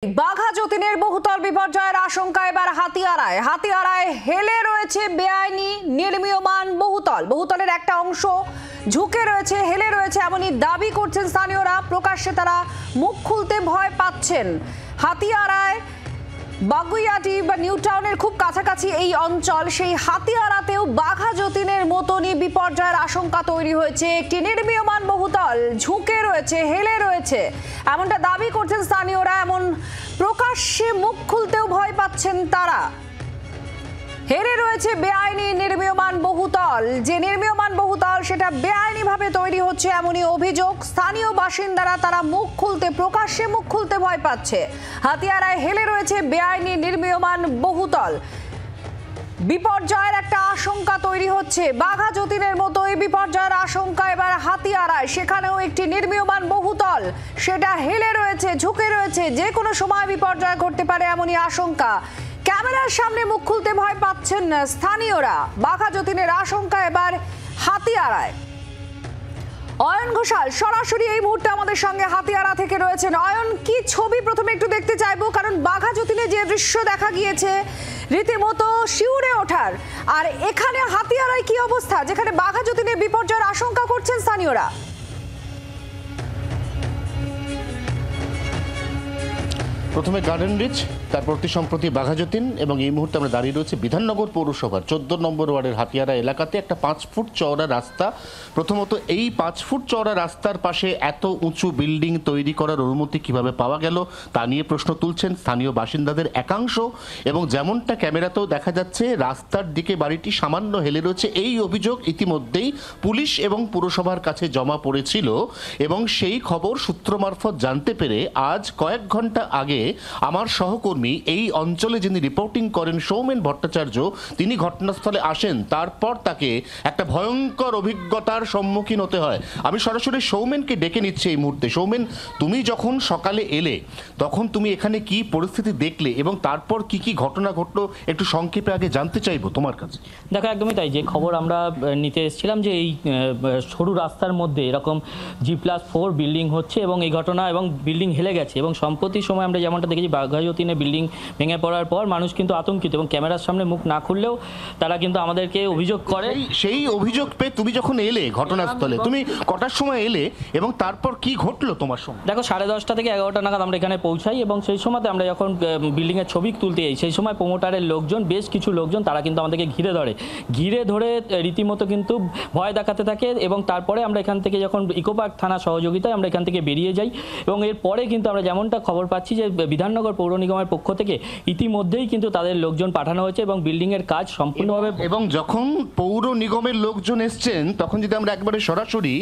বাঘা যতীনের বহুতল বিপর্যয়ের আশঙ্কা এবার হাতিয়ারায় হেলে রয়েছে বেআইনি নির্মীয়মান বহুতলের একটা অংশ ঝুঁকে রয়েছে, হেলে রয়েছে, এমনই দাবি করছেন স্থানীয়রা। প্রকাশ্যে তারা মুখ খুলতে ভয় পাচ্ছেন। হাতিয়ারায় বাগুইয়াটি বা নিউ টাউনের খুব কাছাকাছি এই অঞ্চল, সেই হাতিয়ারাতেও বাঘা যতীনের মতনই বিপর্যয়ের আশঙ্কা তৈরি হয়েছে। একটি নির্মীয়মান বহুতল ঝুঁকে রয়েছে, হেলে রয়েছে, এমনটা দাবি করছেন স্থানীয়রা। এমন প্রকাশ্যে মুখ খুলতেও ভয় পাচ্ছেন তারা। হেরে রয়েছে বেআইনি নির্মীয়মান বহুতল, যে নির্মীয়মান বহুতল সেটা বেআইনিভাবে তৈরি হচ্ছে এমনই অভিযোগ। স্থানীয় বাসিন্দারা তারা প্রকাশ্যে মুখ খুলতে ভয় পাচ্ছে। হাতিয়ারায় হেলে রয়েছে বেআইনি নির্মীয়মান বহুতল, বিপর্যয়ের একটা আশঙ্কা তৈরি হচ্ছে। বাঘা যতীনের মতো এই বিপর্যয়ের আশঙ্কা এবার হাতিয়ারায়, সেখানেও একটি নির্মীয়মান বহুতল, সেটা হেলে রয়েছে, ঝুঁকে রয়েছে, যে কোনো সময় বিপর্যয় ঘটতে পারে এমনই আশঙ্কা। ক্যামেরার সামনে মুখ খুলতে ভয় পাচ্ছেন স্থানীয়রা। বাঘা যতীনের আশঙ্কা এবার হাতিয়ারায়। অয়ন ঘোষাল সরাসরি এই মুহূর্তে আমাদের সঙ্গে হাতিয়ারা থেকে রয়েছেন। অয়ন, কি ছবি প্রথমে একটু দেখতে চাইবো, কারণ বাঘা যতীনে যে দৃশ্য দেখা গিয়েছে রীতিমতো শিউরে ওঠার, আর এখানে হাতিয়ারায় কি অবস্থা, যেখানে বাঘা যতীনের বিপর্যয়ের আশঙ্কা করছেন স্থানীয়রা? প্রথমে গার্ডেন রিচ, তারপর সম্প্রতি বাঘা যতীন, এবং এই মুহূর্তে আমরা দাঁড়িয়ে রয়েছে বিধাননগর পৌরসভার 14 নম্বর ওয়ার্ডের হাতিয়ারা এলাকাতে। একটা 5 ফুট চওড়া রাস্তা। প্রথমত এই 5 ফুট চওড়া রাস্তার পাশে এত উঁচু বিল্ডিং তৈরি করার অনুমতি কিভাবে পাওয়া গেল তা নিয়ে প্রশ্ন তুলছেন স্থানীয় বাসিন্দাদের একাংশ। এবং যেমনটা ক্যামেরাতেও দেখা যাচ্ছে, রাস্তার দিকে বাড়িটি সামান্য হেলে রয়েছে। এই অভিযোগ ইতিমধ্যেই পুলিশ এবং পুরসভার কাছে জমা পড়েছিল, এবং সেই খবর সূত্র মারফত জানতে পেরে আজ কয়েক ঘন্টা আগে আমার সহকর্মী এই অঞ্চলে যিনি রিপোর্টিং করেন সৌমেন ভট্টাচার্য, তিনি ঘটনাস্থলে আসেন। তারপর তাকে একটা ভয়ঙ্কর অভিজ্ঞতার সম্মুখীন হতে হয়। আমি সরাসরি সৌমেনকে ডেকে নিচ্ছি এই মুহূর্তে। সৌমেন, তুমি যখন সকালে এলে তখন তুমি এখানে কি পরিস্থিতি দেখলে এবং তারপর কি কি ঘটনা ঘটলো একটু সংক্ষেপে আগে জানতে চাইবো তোমার কাছে। দেখো, একদমই তাই। যে খবর আমরা নিতে এসেছিলাম যে এই সরু রাস্তার মধ্যে এরকম G+4 বিল্ডিং হচ্ছে এবং এই ঘটনা এবং বিল্ডিং হেলে গেছে, এবং সম্প্রতি সময় আমরা যেমনটা দেখেছি বাঘা যতীনে বিল্ডিং ভেঙে পড়ার পর মানুষ কিন্তু আতঙ্কিত, এবং ক্যামেরার সামনে মুখ না খুললেও তারা কিন্তু আমাদেরকে অভিযোগ করে। সেই অভিযোগ পেয়ে তুমি যখন এলে ঘটনাস্থলে, তুমি কটার সময় এলে এবং তারপর কি ঘটলো তোমার সঙ্গে? দেখো, 10:30 থেকে 11টা নাগাদ আমরা এখানে পৌঁছাই, এবং সেই সময়তে আমরা যখন বিল্ডিংয়ের ছবি তুলতে যাই সেই সময় প্রমোটারের লোকজন, বেশ কিছু লোকজন, তারা কিন্তু আমাদেরকে ঘিরে ধরে রীতিমতো কিন্তু ভয় দেখাতে থাকে। এবং তারপরে আমরা এখান থেকে যখন ইকোপার্ক থানা সহযোগিতায় আমরা এখান থেকে বেরিয়ে যাই, এবং এরপরে কিন্তু আমরা যেমনটা খবর পাচ্ছি যে বিধাননগর পৌর নিগমের পক্ষ থেকে ইতিমধ্যেই কিন্তু তাদের লোকজন পাঠানো হয়েছে এবং বিল্ডিংয়ের কাজ সম্পূর্ণভাবে। এবং যখন পৌর নিগমের লোকজন এসছেন তখন যদি আমরা একবারে সরাসরি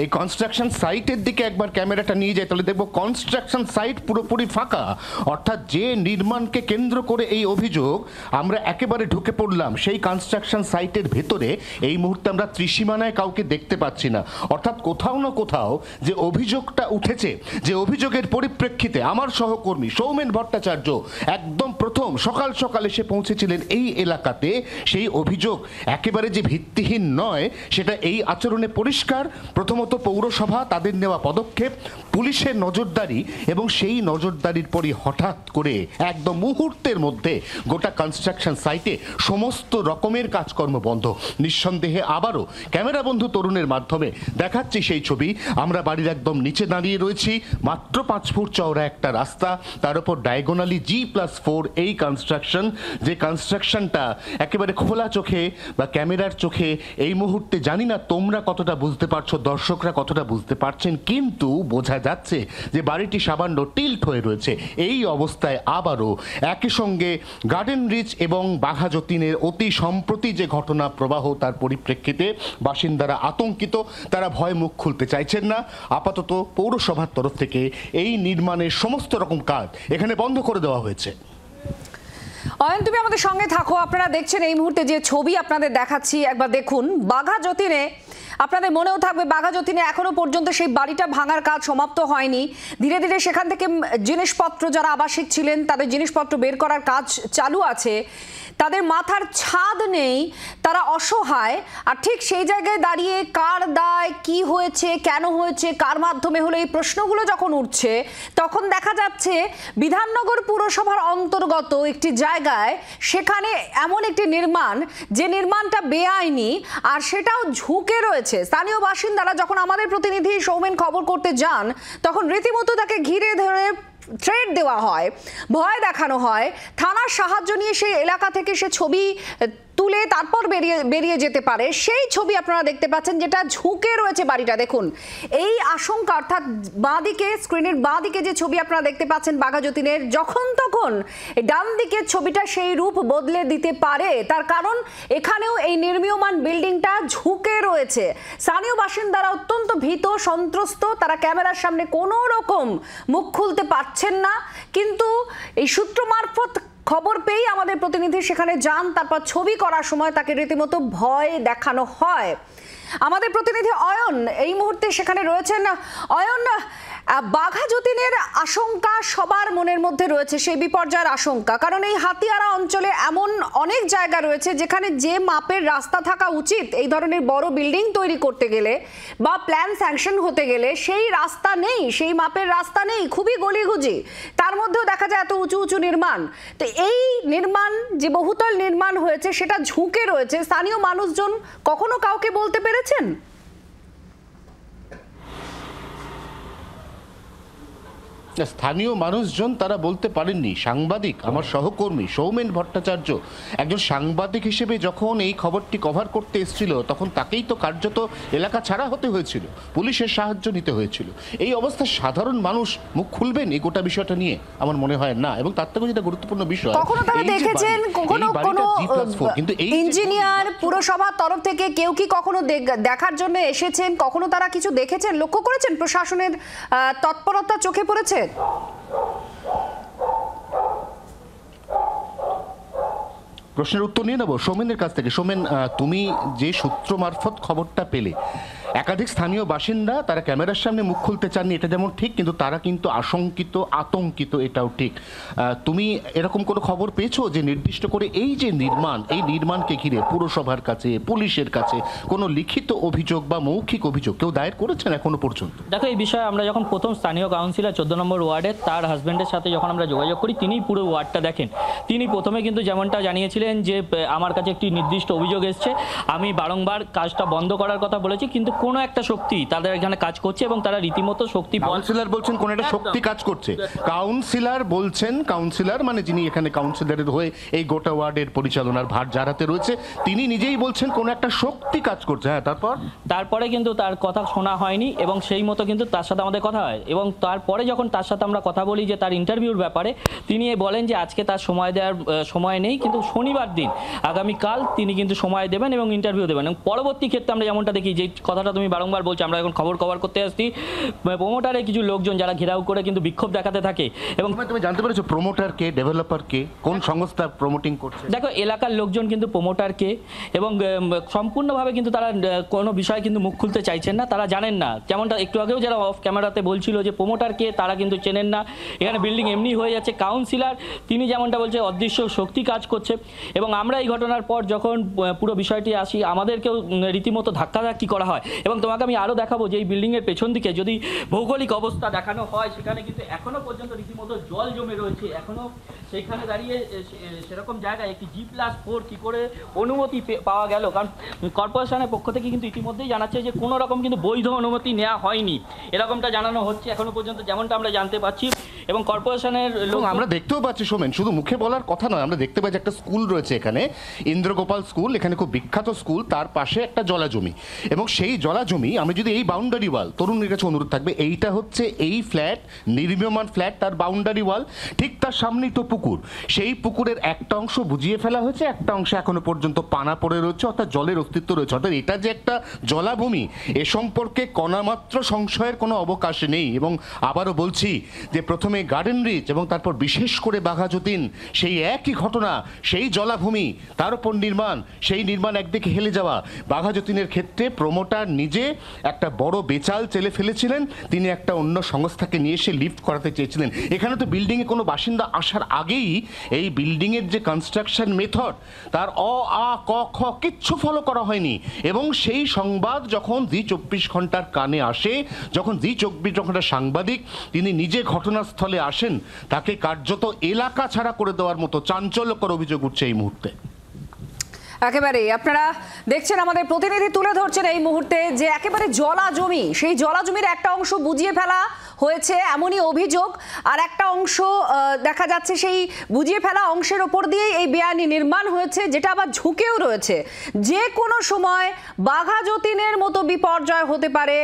এই কনস্ট্রাকশন সাইটের দিকে একবার ক্যামেরাটা নিয়ে যাই, তাহলে দেখবো কনস্ট্রাকশন সাইট পুরোপুরি ফাঁকা। অর্থাৎ যে নির্মাণকে কেন্দ্র করে এই অভিযোগ, আমরা একেবারে ঢুকে পড়লাম সেই কনস্ট্রাকশন সাইটের ভেতরে। এই মুহূর্তে আমরা ত্রিসীমানায় কাউকে দেখতে পাচ্ছি না। অর্থাৎ কোথাও না কোথাও যে অভিযোগটা উঠেছে, যে অভিযোগের পরিপ্রেক্ষিতে আমার সহকর্মী সৌমেন ভট্টাচার্য একদম প্রথম সকাল সকাল এসে পৌঁছেছিলেন এই এলাকাতে, সেই অভিযোগ একেবারে যে ভিত্তিহীন নয় সেটা এই আচরণে পরিষ্কার। প্রথমত পৌরসভা, তাদের নেওয়া পদক্ষেপ, পুলিশের নজরদারি, এবং সেই নজরদারির পরই হঠাৎ করে একদম মুহূর্তের মধ্যে গোটা কনস্ট্রাকশন সাইটে সমস্ত রকমের কাজকর্ম বন্ধ। নিঃসন্দেহে আবারও ক্যামেরা বন্ধু তরুণের মাধ্যমে দেখাচ্ছি সেই ছবি। আমরা বাড়ির একদম নিচে দাঁড়িয়ে রয়েছি। মাত্র 5 ফুট চওড়া একটা রাস্তা, তার উপর ডায়াগোনালি G+4 এই কনস্ট্রাকশন, যে কনস্ট্রাকশনটা একেবারে খোলা চোখে বা ক্যামেরার চোখে এই মুহূর্তে জানি না তোমরা কতটা বুঝতে পারছো, দর্শকরা কতটা বুঝতে পারছেন, কিন্তু বোঝা যাচ্ছে যে বাড়িটি সামান্য টিল্ট হয়ে রয়েছে। এই অবস্থায় আবারও একই সঙ্গে গার্ডেন রিচ এবং বাঘা যতীনের অতি সম্প্রতি যে ঘটনা প্রবাহ, তার পরিপ্রেক্ষিতে বাসিন্দারা আতঙ্কিত, তারা ভয় মুখ খুলতে চাইছেন না। আপাতত পৌরসভার তরফ থেকে এই নির্মাণের সমস্ত রকম কাজ এখানে বন্ধ করে দেওয়া হয়েছে। অয়ন, তুমি আমাদের সঙ্গে থাকো। আপনারা দেখছেন এই মুহূর্তে যে ছবি আপনাদের দেখাচ্ছি, একবার দেখুন। বাঘা যতীনে আপনাদের মনেও থাকবে বাঘাযতীনে এখনো পর্যন্ত সেই বাড়িটা ভাঙার কাজ সমাপ্ত হয়নি। ধীরে ধীরে সেখান থেকে জিনিসপত্র, যারা আবাসিক ছিলেন তাদের জিনিসপত্র বের করার কাজ চালু আছে। তাদের মাথার ছাদ নেই, তারা অসহায়। আর ঠিক সেই জায়গায় দাঁড়িয়ে কার দায়, কি হয়েছে, কেন হয়েছে, কার মাধ্যমে হলো, এই প্রশ্নগুলো যখন উঠছে তখন দেখা যাচ্ছে বিধাননগর পুরসভার অন্তর্গত একটি জায়গায় সেখানে এমন একটি নির্মাণ, যে নির্মাণটা বেআইনি আর সেটাও ঝুঁকে রয়েছে। স্থানীয় বাসিন্দারা যখন আমাদের প্রতিনিধি সৌমেন খবর করতে যান তখন রীতিমতো তাকে ঘিরে ধরে থ্রেট দেওয়া হয়, ভয় দেখানো হয়। থানার সাহায্য নিয়ে সেই এলাকা থেকে সে ছবি তুলে তারপর বেরিয়ে যেতে পারে। সেই ছবি আপনারা দেখতে পাচ্ছেন, যেটা ঝুঁকে রয়েছে বাড়িটা। দেখুন এই আশঙ্কা, অর্থাৎ বাঁদিকে, স্ক্রিনের বাঁদিকে যে ছবি আপনারা দেখতে পাচ্ছেন বাঘাযতীনের, যখন তখন ডান দিকের ছবিটা সেই রূপ বদলে দিতে পারে। তার কারণ এখানেও এই নির্মীয়মান বিল্ডিংটা ঝুঁকে রয়েছে। স্থানীয় বাসিন্দারা অত্যন্ত ভীত, সন্ত্রস্ত। তারা ক্যামেরার সামনে কোনো রকম মুখ খুলতে পারছেন না, কিন্তু এই সূত্র মারফত খবর পেয়েই আমাদের প্রতিনিধি সেখানে যান। তারপর ছবি করার সময় তাকে রীতিমতো ভয় দেখানো হয়। আমাদের প্রতিনিধি অয়ন এই মুহূর্তে সেখানে রয়েছেন। অয়ন, বাঘাযতীনের আশঙ্কা সবার মনের মধ্যে রয়েছে, সেই বিপর্যয়ের আশঙ্কা। কারণ এই হাতিয়ারা অঞ্চলে এমন অনেক জায়গা রয়েছে যেখানে যে মাপের রাস্তা থাকা উচিত এই ধরনের বড় বিল্ডিং তৈরি করতে গেলে বা প্ল্যান স্যাংশন হতে গেলে, সেই রাস্তা নেই, সেই মাপের রাস্তা নেই, খুবই গলিগুজি। তার মধ্যেও দেখা যায় এত উঁচু উঁচু নির্মাণ। তো এই নির্মাণ, যে বহুতল নির্মাণ হয়েছে, সেটা ঝুঁকে রয়েছে। স্থানীয় মানুষজন কখনো কাউকে বলতে পেরেছেন? স্থানীয় মানুষজন তারা বলতে পারেননি। সাংবাদিক, আমার সহকর্মী সৌমেন ভট্টাচার্য একজন সাংবাদিক হিসেবে যখন এই খবরটি কভার করতে এসেছিল তখন তাকেই তো কার্যত এলাকা ছাড়া হতে হয়েছিল, পুলিশের সাহায্য নিতে হয়েছিল। এই অবস্থায় সাধারণ মানুষ মুখ খুলবেন এই গোটা বিষয়টা নিয়ে? আমার মনে হয় না। এবং তার থেকে যেটা গুরুত্বপূর্ণ বিষয়, কখনো তারা দেখেছেন, কখনো কোনো কিন্তু এই ইঞ্জিনিয়ার পুরসভার তরফ থেকে কেউ কি কখনো দেখার জন্য এসেছেন? কখনো তারা কিছু দেখেছেন, লক্ষ্য করেছেন? প্রশাসনের তৎপরতা চোখে পড়েছে? প্রশ্নের উত্তর নিয়ে নেব সৌমেনের কাছ থেকে। সৌমেন, তুমি যে সূত্র মারফত খবরটা পেলে, একাধিক স্থানীয় বাসিন্দা তারা ক্যামেরার সামনে মুখ খুলতে চাননি, এটা যেমন ঠিক, কিন্তু তারা কিন্তু আশঙ্কিত, আতঙ্কিত, এটাও ঠিক। তুমি এরকম কোনো খবর পেয়েছো যে নির্দিষ্ট করে এই যে নির্মাণ, এই নির্মাণকে ঘিরে পুরসভার কাছে, পুলিশের কাছে কোনো লিখিত অভিযোগ বা মৌখিক অভিযোগ কেউ দায়ের করেছেন এখনো পর্যন্ত? দেখো, এই বিষয়ে আমরা যখন প্রথম স্থানীয় কাউন্সিলর 14 নম্বর ওয়ার্ডের তার হাজব্যান্ডের সাথে যখন আমরা যোগাযোগ করি, তিনি পুরো ওয়ার্ডটা দেখেন। তিনি প্রথমে কিন্তু যেমনটা জানিয়েছিলেন যে আমার কাছে একটি নির্দিষ্ট অভিযোগ এসছে, আমি বারংবার কাজটা বন্ধ করার কথা বলেছি, কিন্তু কোনো একটা শক্তি তাদের এখানে কাজ করছে এবং তারা রীতিমতো শক্তি। কাউন্সিলর বলছেন কোন একটা শক্তি কাজ করছে। কাউন্সিলর বলছেন, কাউন্সিলর মানে যিনি এখানে কাউন্সিলরের হয়ে এই গোটা ওয়ার্ডের পরিচালনার ভার যার হাতে রয়েছে, তিনি নিজেই বলছেন কোন একটা শক্তি কাজ করছে। হ্যাঁ, তারপরে কিন্তু তার কথা শোনা হয়নি এবং সেই মতো কিন্তু তার সাথে আমাদের কথা হয়। এবং তারপরে যখন তার সাথে আমরা কথা বলি যে তার ইন্টারভিউর ব্যাপারে, তিনি বলেন যে আজকে তার সময় দেওয়ার সময় নেই, কিন্তু শনিবার দিন আগামীকাল তিনি কিন্তু সময় দেবেন এবং ইন্টারভিউ দেবেন। এবং পরবর্তী ক্ষেত্রে আমরা যেমনটা দেখি, যে কথাটা তুমি বারংবার বলছো, আমরা এখন খবর কভার করতে আসছি, প্রমোটারে কিছু লোকজন যারা ঘেরাও করে কিন্তু বিক্ষোভ দেখাতে থাকে। এবং তুমি জানতে পেরেছো প্রমোটার কে, ডেভেলপার কে, কোন সংস্থা প্রমোটিং করছে? দেখো, এলাকার লোকজন কিন্তু প্রমোটারকে এবং সম্পূর্ণভাবে কিন্তু তারা কোনো বিষয় কিন্তু মুখ খুলতে চাইছেন না, তারা জানেন না। যেমনটা একটু আগেও যারা অফ ক্যামেরাতে বলছিল যে প্রমোটারকে তারা কিন্তু চেনেন না, এখানে বিল্ডিং এমনি হয়ে যাচ্ছে। কাউন্সিলর তিনি যেমনটা বলছে অদৃশ্য শক্তি কাজ করছে। এবং আমরা এই ঘটনার পর যখন পুরো বিষয়টি আসি, আমাদেরকেও রীতিমতো ধাক্কাধাক্কি করা হয়। এবং তোমাকে আমি আরও দেখাবো যে এই বিল্ডিংয়ের পেছন দিকে যদি ভৌগোলিক অবস্থা দেখানো হয়, সেখানে কিন্তু এখনও পর্যন্ত রীতিমতো জল জমে রয়েছে। এখনও সেখানে দাঁড়িয়ে সেরকম জায়গায় একটি G+4 কী করে অনুমতি পাওয়া গেল? কারণ কর্পোরেশনের পক্ষ থেকে কিন্তু ইতিমধ্যেই জানাচ্ছে যে কোনো রকম কিন্তু বৈধ অনুমতি নেওয়া হয়নি, এরকমটা জানানো হচ্ছে এখনো পর্যন্ত, যেমনটা আমরা জানতে পাচ্ছি। এবং কর্পোরেশনের লোক আমরা দেখতেও পাচ্ছি সোমেন, শুধু মুখে বলার কথা নয়, আমরা দেখতে পাচ্ছি একটা স্কুল রয়েছে এখানে, ইন্দ্রগোপাল স্কুল, এখানে খুব বিখ্যাত স্কুল, তার পাশে একটা জলাজমি। এবং সেই জলাজমি, আমি যদি এই বাউন্ডারি ওয়াল, তরুণের কাছে অনুরোধ থাকবে, এইটা হচ্ছে এই ফ্ল্যাট, নির্মীয়মান ফ্ল্যাট, তার বাউন্ডারি ওয়াল, ঠিক তার সামনেই তো পুকুর। সেই পুকুরের একটা অংশ বুঝিয়ে ফেলা হয়েছে, একটা অংশ এখনো পর্যন্ত পানা পড়ে রয়েছে, অর্থাৎ জলের অস্তিত্ব রয়েছে। অর্থাৎ এটা যে একটা জলাভূমি, এ সম্পর্কে কণামাত্র সংশয়ের কোনো অবকাশ নেই। এবং আবারও বলছি যে প্রথমে প্রথমে গার্ডেন রিচ এবং তারপর বিশেষ করে বাঘাযতীন, সেই একই ঘটনা, সেই জলাভূমি, তার উপর নির্মাণ, সেই নির্মাণ একদিকে হেলে যাওয়া। বাঘাযতীনের ক্ষেত্রে প্রমোটার নিজে একটা বড় বেচাল চেলে ফেলেছিলেন, তিনি একটা অন্য সংস্থাকে নিয়ে এসে লিফট করাতে চেয়েছিলেন। এখানে তো বিল্ডিংয়ে কোনো বাসিন্দা আসার আগেই এই বিল্ডিংয়ের যে কনস্ট্রাকশন মেথড, তার অ আ ক খ কিচ্ছু ফলো করা হয়নি। এবং সেই সংবাদ যখন জি 24 ঘন্টার কানে আসে, যখন জি 24 ঘন্টার সাংবাদিক তিনি নিজে ঘটনাস্থলে আসেন, তাকে কার্যত এলাকা ছাড়া করে দেওয়ার মতো চাঞ্চল্যকর অভিযোগ উঠছে এই মুহূর্তে। একেবারেই আপনারা দেখছেন, আমাদের প্রতিনিধি তুলে ধরছেন এই মুহূর্তে যে একেবারে জলা জমি, সেই জলা জমির একটা অংশ বুঝিয়ে ফেলা হয়েছে এমনই অভিযোগ, আর একটা অংশ দেখা যাচ্ছে সেই বুঝিয়ে ফেলা অংশের ওপর দিয়েই এই বেআইনি নির্মাণ হয়েছে, যেটা আবার ঝুঁকেও রয়েছে। যে কোনো সময় বাঘাযতীনের মতো বিপর্যয় হতে পারে।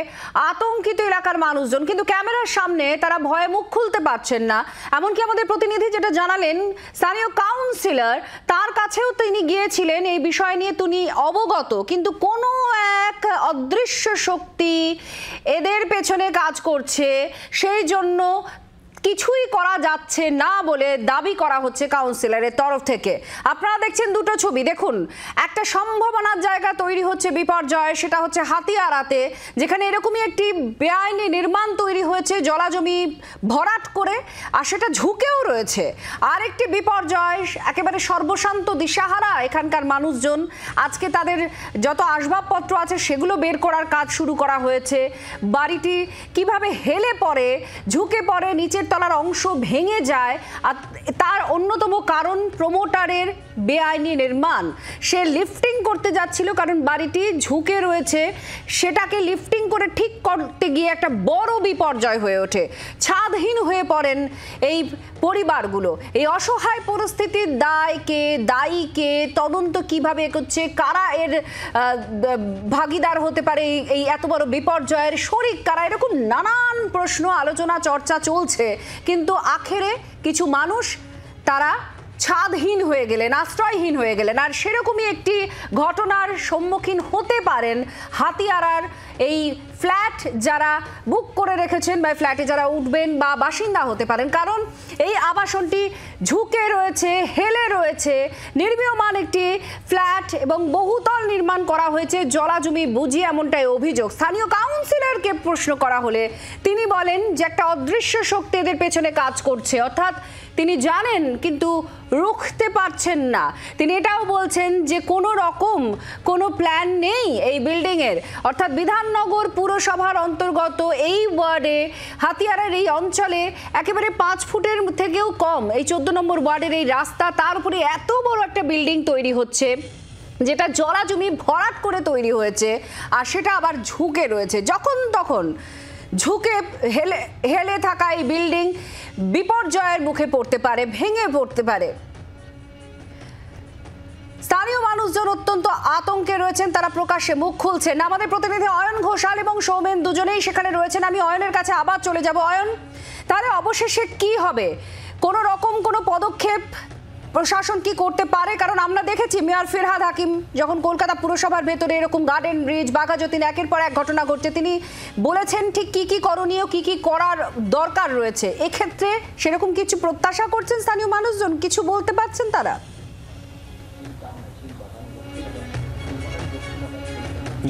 আতঙ্কিত এলাকার মানুষজন, কিন্তু ক্যামেরার সামনে তারা ভয়ে মুখ খুলতে পারছেন না। এমনকি আমাদের প্রতিনিধি যেটা জানালেন, স্থানীয় কাউন্সিলর, তার কাছেও তিনি গিয়েছিলেন, এই বিষয় নিয়ে তিনি অবগত, কিন্তু কোনো এক অদৃশ্য শক্তি এদের পেছনে কাজ করছে, সেই জন্য কিছুই করা যাচ্ছে না বলে দাবি করা হচ্ছে কাউন্সিলরের তরফ থেকে। আপনারা দেখছেন দুটো ছবি, দেখুন একটা সম্ভাবনার জায়গা তৈরি হচ্ছে বিপর্যয়, সেটা হচ্ছে হাতিয়ারাতে, যেখানে এরকমই একটি বেআইনি নির্মাণ তৈরি হয়েছে জলাজমি ভরাট করে, আর সেটা ঝুঁকেও রয়েছে। আর একটি বিপর্যয়, একেবারে সর্বশান্ত দিশাহারা এখানকার মানুষজন। আজকে তাদের যত আসবাবপত্র আছে সেগুলো বের করার কাজ শুরু করা হয়েছে। বাড়িটি কিভাবে হেলে পড়ে, ঝুঁকে পড়ে, নিচের তলার অংশ ভেঙে যায়, আর তার অন্যতম কারণ প্রমোটারের বেআইনি নির্মাণ। সে লিফটিং করতে যাচ্ছিল, কারণ বাড়িটি ঝুঁকে রয়েছে, সেটাকে লিফটিং করে ঠিক করতে গিয়ে একটা বড় বিপর্যয় হয়ে ওঠে। ছাদহীন হয়ে পড়েন এই পরিবারগুলো। এই অসহায় পরিস্থিতির দায়ী কে, তদন্ত কিভাবে এগোচ্ছে, কারা এর ভাগিদার হতে পারে, এই এত বড় বিপর্যয়ের শরিক কারা, এরকম নানান প্রশ্ন, আলোচনা, চর্চা চলছে। কিন্তু আখেরে কিছু মানুষ তারা ছাদহীন হয়ে গেলেন, আশ্রয়হীন হয়ে গেলেন। আর সেরকমই একটি ঘটনার সম্মুখীন হতে পারেন হাতিয়ারার এই ফ্ল্যাট যারা বুক করে রেখেছেন, বা ফ্ল্যাটে যারা উঠবেন বা বাসিন্দা হতে পারেন, কারণ এই আবাসনটি ঝুঁকে রয়েছে, হেলে রয়েছে, নির্মীয়মান একটি ফ্ল্যাট এবং বহুতল নির্মাণ করা হয়েছে জলাজমি বুঝিয়ে, এমনটাই অভিযোগ। স্থানীয় কাউন্সিলরকে প্রশ্ন করা হলে তিনি বলেন যে একটা অদৃশ্য শক্তি এদের পেছনে কাজ করছে, অর্থাৎ তিনি জানেন কিন্তু রুখতে পারছেন না। তিনি এটাও বলছেন যে কোনো রকম কোনো প্ল্যান নেই এই বিল্ডিংয়ের, অর্থাৎ বিধাননগর পুরসভার অন্তর্গত এই ওয়ার্ডে, হাতিয়ারের এই অঞ্চলে একেবারে 5 ফুটের থেকেও কম এই 14 নম্বর ওয়ার্ডের এই রাস্তা, তার উপরে এত বড় একটা বিল্ডিং তৈরি হচ্ছে, যেটা জলাজমি ভরাট করে তৈরি হয়েছে, আর সেটা আবার ঝুঁকে রয়েছে। যখন তখন ঝুঁকে হেলে থাকা এই বিল্ডিং বিপর্যয়ের মুখে পড়তে পারে, ভেঙে পড়তে পারে। স্থানীয় মানুষজন অত্যন্ত আতঙ্কে রয়েছেন, তারা প্রকাশ্যে মুখ খুলছেন। আমাদের প্রতিনিধি অয়ন ঘোষাল এবং সৌমেন দুজনেই সেখানে রয়েছেন। আমি অয়নের কাছে আবার চলে যাব। অয়ন, তাহলে অবশেষে কি হবে? কোনো রকম কোনো পদক্ষেপ প্রশাসন কি করতে পারে? কারণ আমরা দেখেছি মেয়র ফিরহাদ হাকিম যখন কলকাতা পুরসভার ভেতরে এরকম গার্ডেন ব্রিজ, বাঘাযতীন একের পর এক ঘটনা ঘটছে, তিনি বলেছেন ঠিক কি কি করণীয়, কি কি করার দরকার রয়েছে। এক্ষেত্রে সেরকম কিছু প্রত্যাশা করছেন স্থানীয় মানুষজন? কিছু বলতে পারছেন তারা?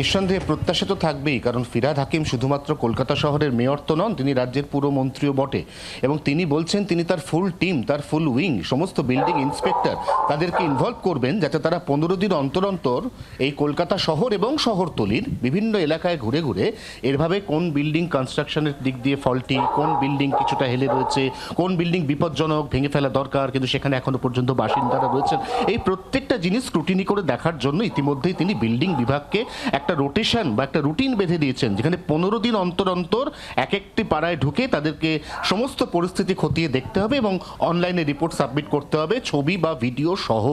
নিঃসন্দেহে প্রত্যাশা তো থাকবেই, কারণ ফিরহাদ হাকিম শুধুমাত্র কলকাতা শহরের মেয়র তো নন, তিনি রাজ্যের পুরমন্ত্রীও বটে। এবং তিনি বলছেন তিনি তার ফুল টিম, তার ফুল উইং, সমস্ত বিল্ডিং ইন্সপেক্টর তাদেরকে ইনভলভ করবেন, যাতে তারা 15 দিন অন্তর অন্তর এই কলকাতা শহর এবং শহরতলির বিভিন্ন এলাকায় ঘুরে ঘুরে এরভাবে কোন বিল্ডিং কনস্ট্রাকশনের দিক দিয়ে ফল্টি, কোন বিল্ডিং কিছুটা হেলে রয়েছে, কোন বিল্ডিং বিপজ্জনক, ভেঙে ফেলা দরকার কিন্তু সেখানে এখনো পর্যন্ত বাসিন্দারা রয়েছেন, এই প্রত্যেকটা জিনিস স্ক্রুটিনি করে দেখার জন্য ইতিমধ্যেই তিনি বিল্ডিং বিভাগকে একটা রোটেশন বা একটা রুটিন বেঁধে দিয়েছেন, যেখানে 15 দিন অন্তর অন্তর এক একটি পাড়ায় ঢুকে তাদেরকে সমস্ত পরিস্থিতি খতিয়ে দেখতে হবে এবং অনলাইনে রিপোর্ট সাবমিট করতে হবে, ছবি বা ভিডিও সহ।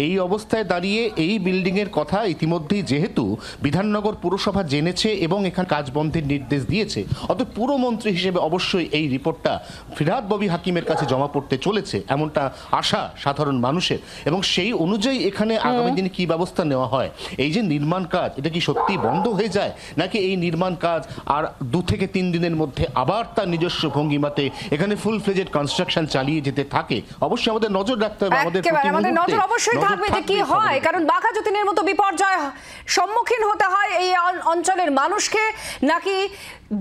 এই অবস্থায় দাঁড়িয়ে এই বিল্ডিংয়ের কথা ইতিমধ্যেই যেহেতু বিধাননগর পুরসভা জেনেছে এবং এখানে কাজ বন্ধের নির্দেশ দিয়েছে, অতএব পুরমন্ত্রী হিসেবে অবশ্যই এই রিপোর্টটা ফিরহাদ ববি হাকিমের কাছে জমা পড়তে চলেছে, এমনটা আশা সাধারণ মানুষের। এবং সেই অনুযায়ী এখানে আগামী দিনে কি ব্যবস্থা নেওয়া হয়, এই যে নির্মাণ কাজ, এটা কি সত্যি বন্ধ হয়ে যায়, নাকি এই নির্মাণ কাজ আর 2 থেকে 3 দিনের মধ্যে আবার তার নিজস্ব ভঙ্গিমাতে এখানে ফুল ফ্লেজেড কনস্ট্রাকশন চালিয়ে যেতে থাকে? অবশ্যই আমাদের নজর রাখতে হবে, আমাদের আমাদের নজর অবশ্যই থাকবে যে কি হয়, কারণ বাঘা যতীনের মতো বিপর্যয় সম্মুখীন হতে হয় এই অঞ্চলের মানুষকে, নাকি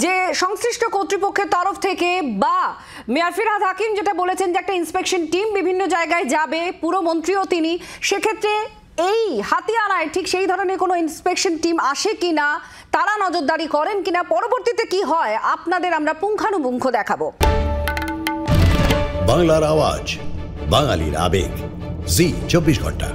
যে সংশ্লিষ্ট কর্তৃপক্ষের তরফ থেকে বা মেয়র ফিরহাদ হাকিম যেটা বলেছেন যে একটা ইন্সপেকশন টিম বিভিন্ন জায়গায় যাবে, পুরমন্ত্রীও তিনি, সেক্ষেত্রে এই হাতিয়ারায় ঠিক সেই ধরনের কোনো ইন্সপেকশন টিম আসে কিনা, তারা নজরদারি করেন কিনা, পরবর্তীতে কি হয় আপনাদের আমরা পুঙ্খানুপুঙ্খ দেখাবো। বাংলার আওয়াজ, বাঙালির আবেগ, জি 24 ঘন্টা।